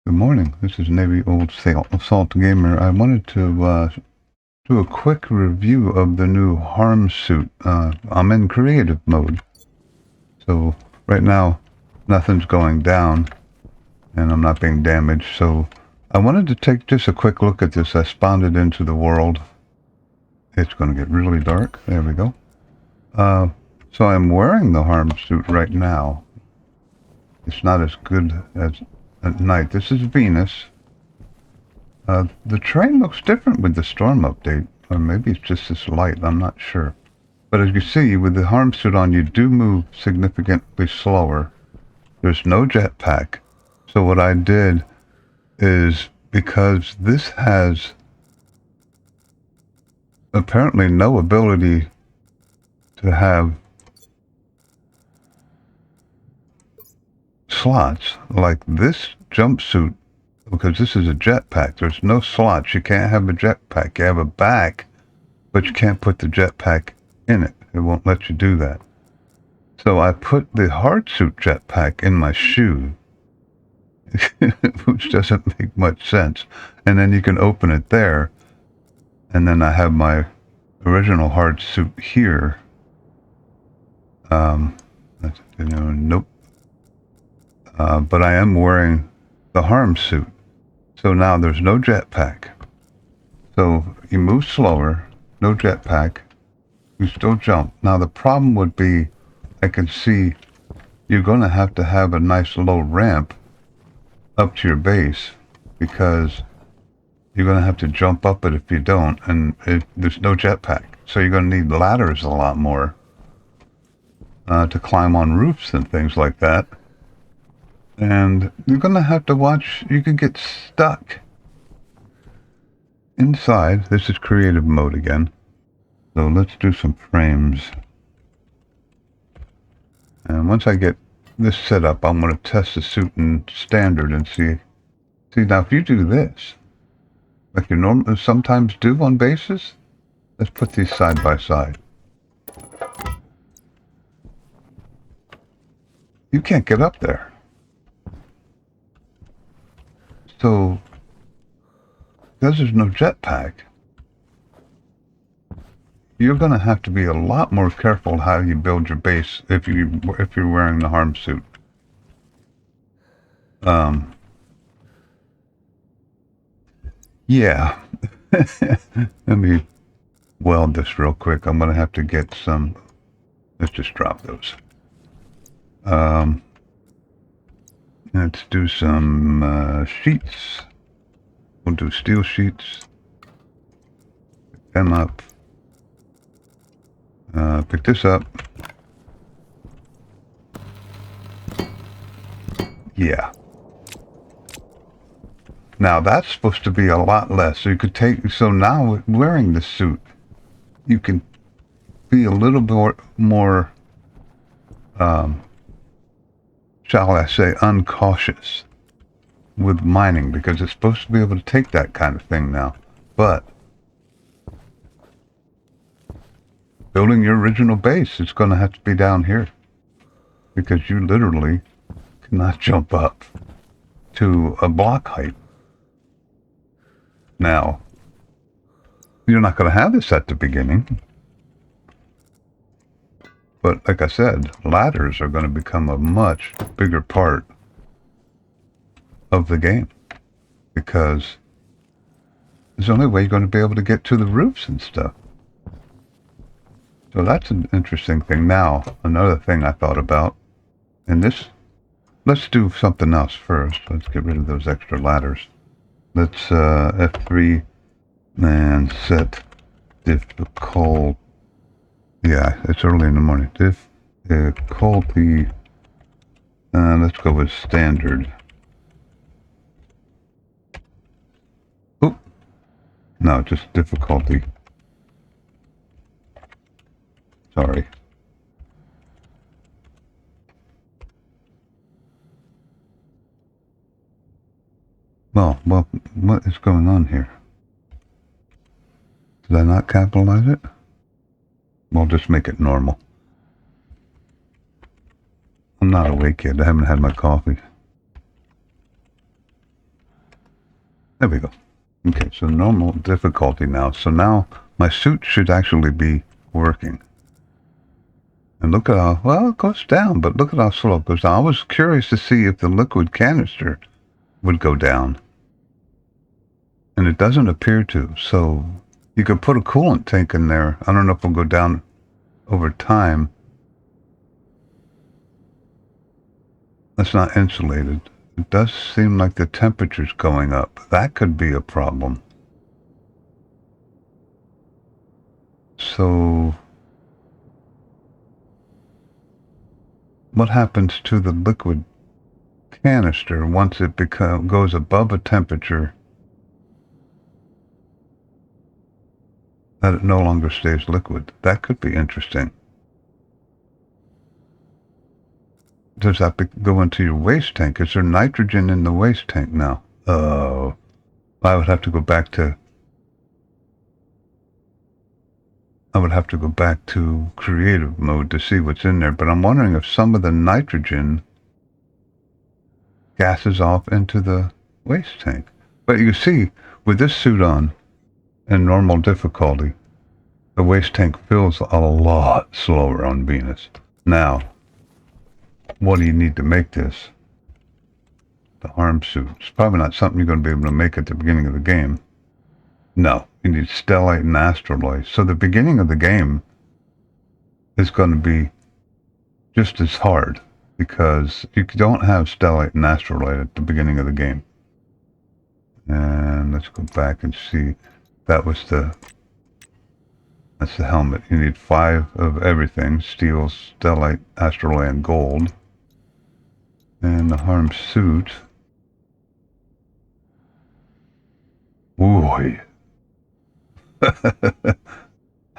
Good morning. This is Navy Old Salt Gamer. I wanted to do a quick review of the new harm suit. I'm in creative mode, so right now nothing's going down and I'm not being damaged. So I wanted to take just a quick look at this. I spawned it into the world. It's going to get really dark. There we go. So I'm wearing the harm suit right now. It's not as good as at night. This is Venus. The terrain looks different with the storm update, or maybe it's just this light, I'm not sure. But as you see, with the harm suit on, you do move significantly slower. There's no jetpack. So what I did is, because this has apparently no ability to have slots like this jumpsuit, because this is a jetpack. There's no slots. You can't have a jetpack. You have a back, but you can't put the jetpack in it. It won't let you do that. So I put the hardsuit jetpack in my shoe, which doesn't make much sense. And then you can open it there. And then I have my original hardsuit here. Nope. But I am wearing the harm suit. So now there's no jetpack. So you move slower, no jetpack, you still jump. Now the problem would be, I can see you're going to have a nice low ramp up to your base, because you're going to have to jump up it if you don't, and there's no jetpack. So you're going to need ladders a lot more to climb on roofs and things like that. And you're going to have to watch, you could get stuck inside. This is creative mode again. So let's do some frames. And once I get this set up, I'm going to test the suit in standard and see. See, now if you do this, like you sometimes do on bases, let's put these side by side. You can't get up there. So, because there's no jetpack, you're going to have to be a lot more careful how you build your base if you're wearing the harm suit. Yeah. Let me weld this real quick. I'm going to have to get some. Let's just drop those. Let's do some sheets. We'll do steel sheets. Pick them up. Pick this up. Yeah. Now that's supposed to be a lot less. So you could take. So now wearing the suit, you can be a little bit more, shall I say, uncautious with mining, because it's supposed to be able to take that kind of thing now. But building your original base, it's going to have to be down here, because you literally cannot jump up to a block height. Now, you're not going to have this at the beginning. But like I said, ladders are going to become a much bigger part of the game, because it's the only way you're going to be able to get to the roofs and stuff. So that's an interesting thing. Now, another thing I thought about, and this, let's do something else first. Let's get rid of those extra ladders. Let's F3 and set difficult. Yeah, it's early in the morning. Difficulty. Let's go with standard. Oop. No, just difficulty. Sorry. Well, what is going on here? Did I not capitalize it? We'll just make it normal. I'm not awake yet. I haven't had my coffee. There we go. Okay, so normal difficulty now. So now my suit should actually be working. And look at how, well, it goes down, but look at how slow it goes down. I was curious to see if the liquid canister would go down. And it doesn't appear to. So you could put a coolant tank in there. I don't know if it'll go down over time. That's not insulated. It does seem like the temperature's going up. That could be a problem. So what happens to the liquid canister once it goes above a temperature that it no longer stays liquid? That could be interesting. Does that go into your waste tank? Is there nitrogen in the waste tank now? Oh, I would have to go back to creative mode to see what's in there, but I'm wondering if some of the nitrogen gases off into the waste tank. But you see, with this suit on and normal difficulty, the waste tank fills a lot slower on Venus. Now, what do you need to make this? The harm suit. It's probably not something you're going to be able to make at the beginning of the game. No, you need Stellite and astroloy. So the beginning of the game is going to be just as hard because you don't have Stellite and astroloy at the beginning of the game. And let's go back and see. That's the helmet. You need 5 of everything: steel, Stellite, astroloy, and gold. And the harm suit. Ooh.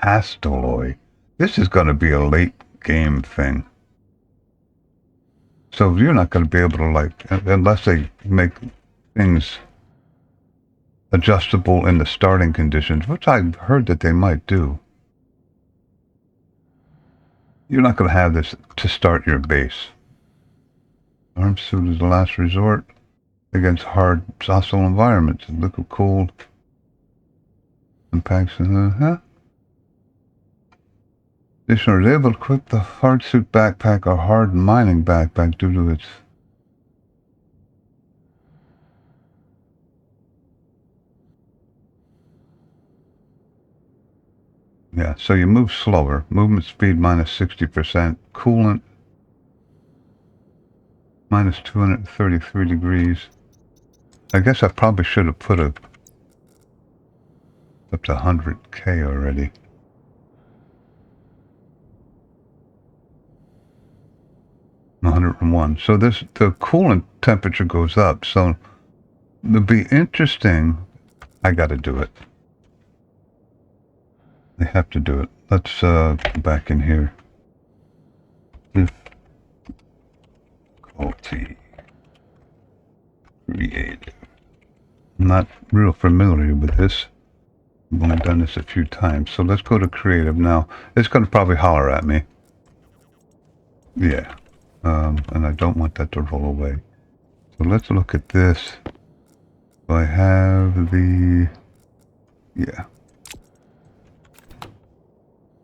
Astroloy. This is going to be a late game thing. So you're not going to be able to, unless they make things adjustable in the starting conditions, which I've heard that they might do. You're not going to have this to start your base. Arm suit is the last resort against hard, hostile environments. Liquid cold impacts. Additionally, is able to equip the hard suit backpack or hard mining backpack due to its so you move slower. Movement speed minus 60%. Coolant minus 233 degrees. I guess I probably should have put up to 100K already. $101. So the coolant temperature goes up. So it'll be interesting. I got to do it. They have to do it. Let's go back in here. Difficulty creative. I'm not real familiar with this. I've only done this a few times. So let's go to creative now. It's going to probably holler at me. Yeah. And I don't want that to roll away. So let's look at this. So I have the... Yeah.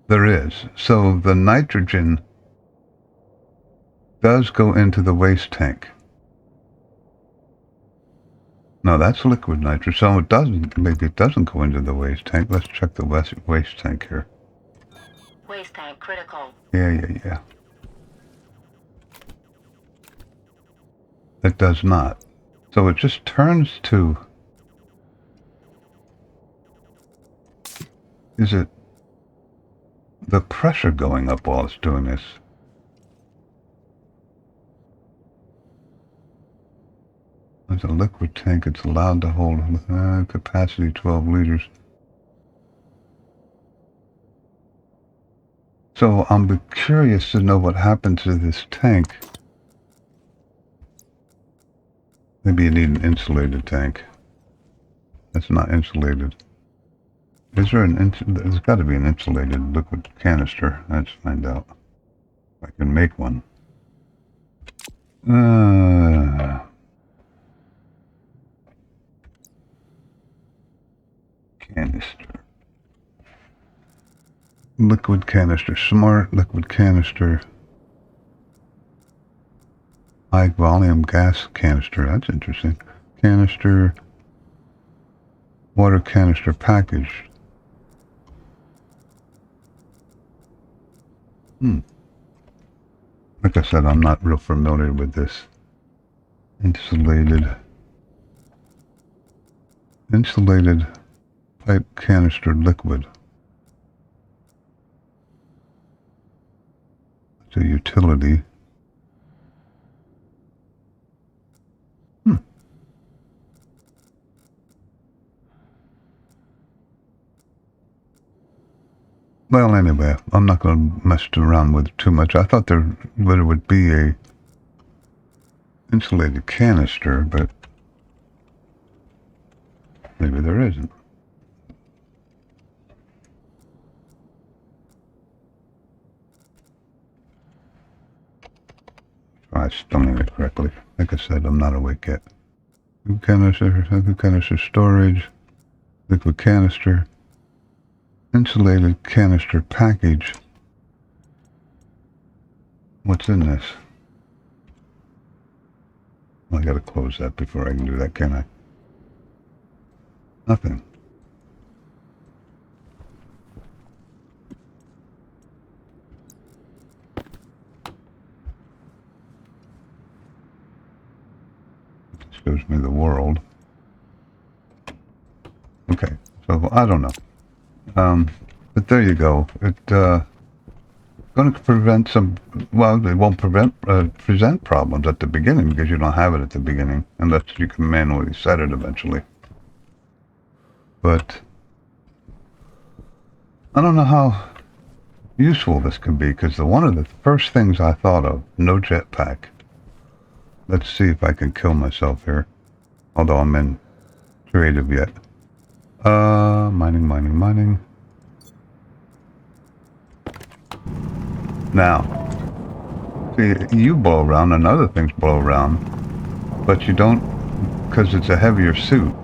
There is. So the nitrogen does go into the waste tank. No, that's liquid nitrogen. So it doesn't. Maybe it doesn't go into the waste tank. Let's check the waste tank here. Waste tank critical. Yeah. It does not. So it just turns to... Is it the pressure going up while it's doing this? There's a liquid tank. It's allowed to hold capacity 12 liters. So I'm curious to know what happens to this tank. Maybe you need an insulated tank. That's not insulated. Is there there's got to be an insulated liquid canister. Let's find out. If I can make one. liquid canister, smart liquid canister, high volume gas canister. That's interesting. Canister, water canister package. Like I said, I'm not real familiar with this. Insulated pipe canister liquid. It's a utility. Well, anyway, I'm not going to mess around with it too much. I thought there would be a insulated canister, but maybe there isn't. Try spelling it correctly. Like I said, I'm not awake yet. Liquid canister storage, liquid canister, insulated canister package. What's in this? Well, I gotta close that before I can do that, can I? Nothing. Shows me the world. Okay, so I don't know. But there you go. It's going to prevent some. Well, it won't present problems at the beginning because you don't have it at the beginning, unless you can manually set it eventually. But I don't know how useful this can be because one of the first things I thought of, no jetpack. Let's see if I can kill myself here. Although I'm in creative yet. Mining. Now, see, you blow around and other things blow around, but you don't, because it's a heavier suit,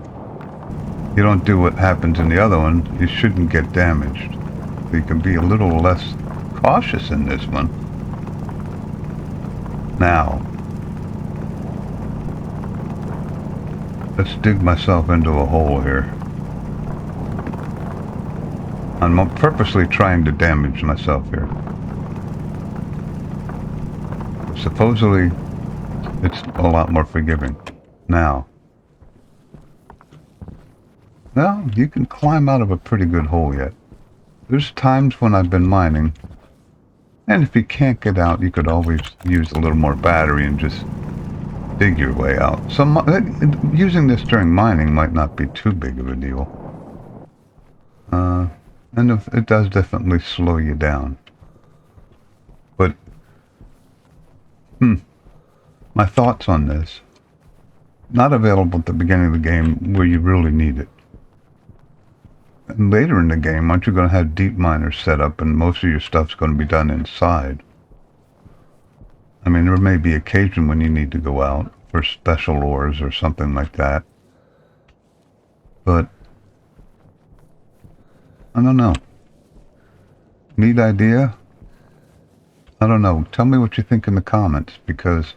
you don't do what happens in the other one. You shouldn't get damaged. So you can be a little less cautious in this one. Now, let's dig myself into a hole here. I'm purposely trying to damage myself here. Supposedly, it's a lot more forgiving. Now, well, you can climb out of a pretty good hole yet. There's times when I've been mining, and if you can't get out, you could always use a little more battery and just dig your way out. So using this during mining might not be too big of a deal. And it does definitely slow you down. But, my thoughts on this. Not available at the beginning of the game where you really need it. And later in the game, aren't you going to have deep miners set up and most of your stuff's going to be done inside? I mean, there may be occasion when you need to go out for special ores or something like that. But, I don't know. Neat idea? I don't know. Tell me what you think in the comments, because,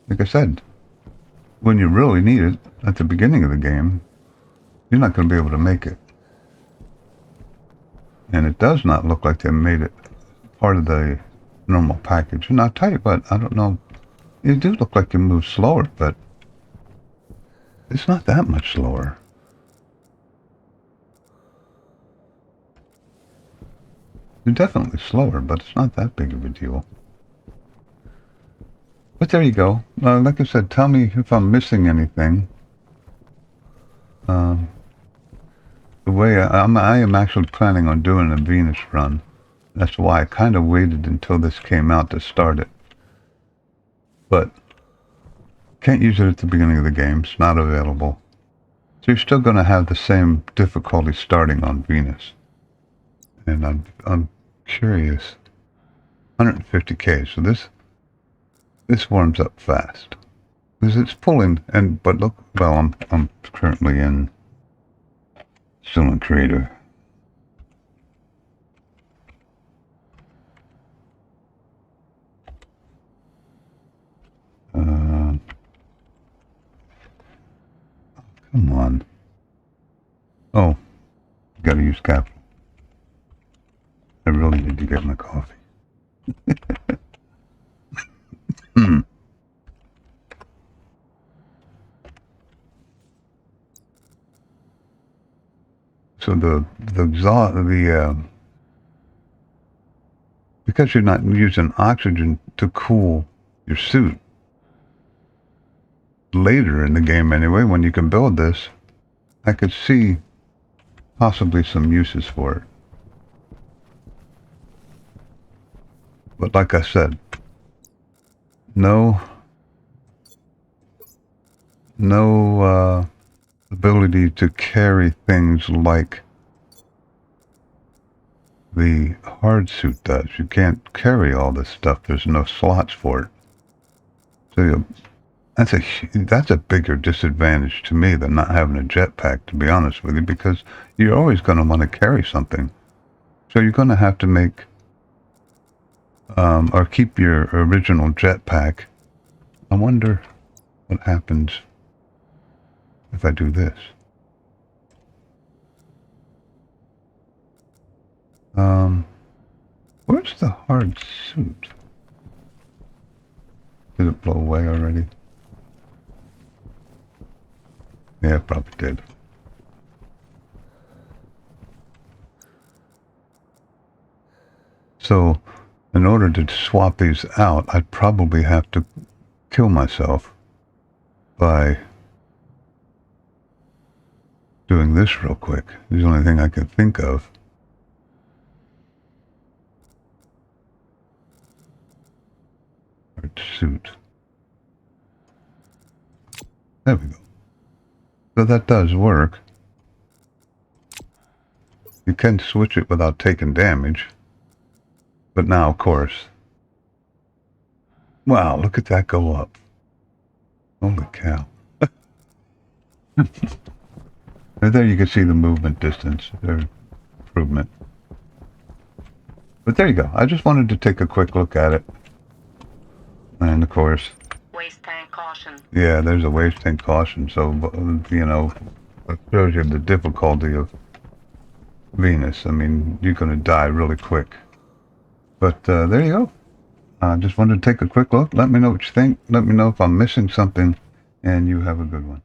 like I said, when you really need it at the beginning of the game, you're not going to be able to make it. And it does not look like they made it part of the normal package. And I'll tell you what, I don't know. You do look like you move slower, but it's not that much slower. You're definitely slower, but it's not that big of a deal. But there you go. Like I said, tell me if I'm missing anything. The way I am actually planning on doing a Venus run. That's why I kind of waited until this came out to start it. But can't use it at the beginning of the game. It's not available. So you're still going to have the same difficulty starting on Venus. And I'm curious. 150k. So this warms up fast because it's pulling. But look, well, I'm currently still in creative. Come on. Oh, gotta use capital. I really need to get my coffee. So because you're not using oxygen to cool your suit later in the game anyway, when you can build this, I could see possibly some uses for it. But like I said, no ability to carry things like the hard suit does. You can't carry all this stuff. There's no slots for it. So that's a bigger disadvantage to me than not having a jetpack, to be honest with you, because you're always going to want to carry something. So you're going to have to make or keep your original jetpack. I wonder what happens if I do this. Where's the hard suit? Did it blow away already? Yeah, it probably did. So, in order to swap these out, I'd probably have to kill myself by doing this real quick. It's the only thing I can think of. Hard suit. There we go. So that does work. You can switch it without taking damage. But now, of course... Wow, look at that go up. Holy cow. Right there you can see the movement distance, or improvement. But there you go. I just wanted to take a quick look at it. And of course... Waste tank caution. Yeah, there's a waste tank caution, so, you know, it shows you the difficulty of Venus. I mean, you're going to die really quick. But there you go. I just wanted to take a quick look. Let me know what you think. Let me know if I'm missing something, and you have a good one.